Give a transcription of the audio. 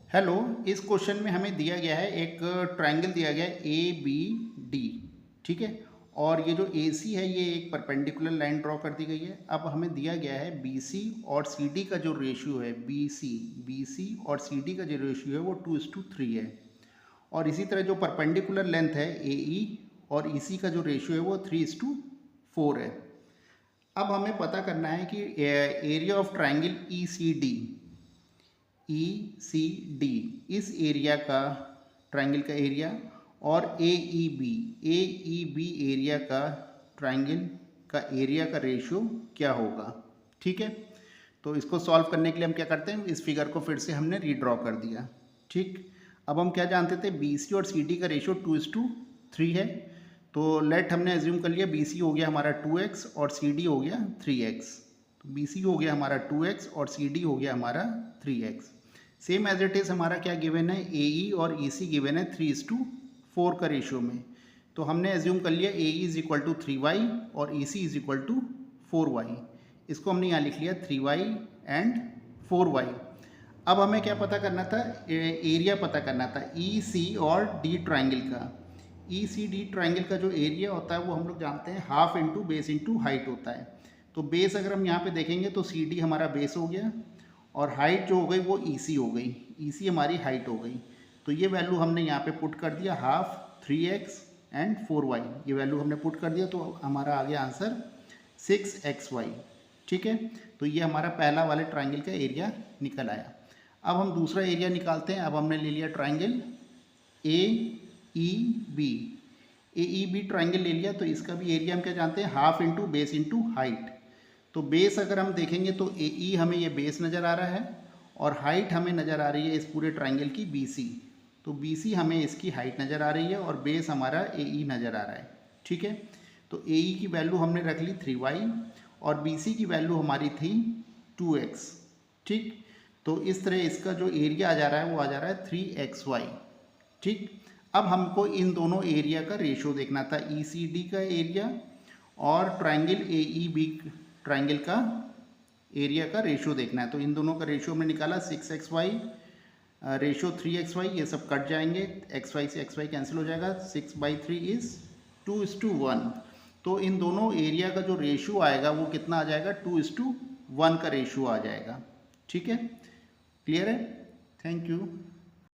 Hello. इस question में हमें दिया गया है एक ट्रायंगल दिया गया है ए बी डी। ठीक है। और ये जो ए सी है ये एक परपेंडिकुलर लाइन ड्रॉ कर दी गई है। अब हमें दिया गया है बी सी और सी डी का जो रेशियो है बी सी और सी डी का जो रेशियो है वो 2:3 है। और इसी तरह जो परपेंडिकुलर लेंथ है ए ई और ई सी का जो रेशियो है वो 3:4 है। अब हमें पता करना है कि area of triangle E C D ECD इस एरिया का ट्रायंगल का एरिया और AEB एरिया का ट्रायंगल का एरिया का रेशियो क्या होगा। ठीक है। तो इसको सॉल्व करने के लिए हम क्या करते हैं, इस फिगर को फिर से हमने रीड्रॉ कर दिया। ठीक। अब हम क्या जानते थे, BC और CD का रेशियो 2:3 है। तो लेट हमने एज्यूम कर लिया BC हो गया हमारा 2x और CD हो गया 3x। तो BC हो गया हमारा 2x और CD हो गया हमारा 3x। Same as it is हमारा क्या गिवन है, AE और EC गिवन है 3:4 का रेशियो में। तो हमने एज्यूम कर लिया AE is equal to 3y और EC is equal to 4y। इसको हमने यहाँ लिख लिया 3y एंड 4y। अब हमें क्या पता करना था, एरिया पता करना था EC और D ट्राइंगल का। ECD ट्राइंगल का जो एरिया होता है वो हम लोग जानते हैं half into base into height होता है। तो बेस अगर हम यहाँ पे देखेंगे तो CD हमारा बेस हो गया और हाइट जो हो गई वो EC हो गई, EC हमारी हाइट हो गई। तो ये वैल्यू हमने यहाँ पे पुट कर दिया हाफ 3x एंड 4y। ये वैल्यू हमने पुट कर दिया तो हमारा आ गया आंसर 6xy। ठीक है। तो ये हमारा पहला वाले ट्राइंगल का एरिया निकल आया। अब हम दूसरा एरिया निकालते हैं। अब हमने ले लिया ट्राइंगल AEB ट्राइंगल ले लिया। तो इसका भी एरिया हम क्या जानते हैं, half into base into height. तो बेस अगर हम देखेंगे तो AE हमें ये बेस नज़र आ रहा है और हाइट हमें नज़र आ रही है इस पूरे ट्राइंगल की BC। तो BC हमें इसकी हाइट नज़र आ रही है और बेस हमारा AE नज़र आ रहा है। ठीक है। तो AE की वैल्यू हमने रख ली 3y और BC की वैल्यू हमारी थी 2x। ठीक। तो इस तरह इसका जो एरिया आ जा रहा है वो आ जा रहा है 3xy। ठीक। अब हमको इन दोनों एरिया का रेशियो देखना था, ECD का एरिया और ट्राइंगल AEB ट्राइंगल का एरिया का रेशियो देखना है। तो इन दोनों का रेशियो हमने निकाला 6xy रेशियो 3xy। ये सब कट जाएंगे, xy से xy कैंसिल हो जाएगा। 6/3 इज 2:1। तो इन दोनों एरिया का जो रेशियो आएगा वो कितना आ जाएगा, 2:1 का रेशियो आ जाएगा। ठीक है। क्लियर है। Thank you.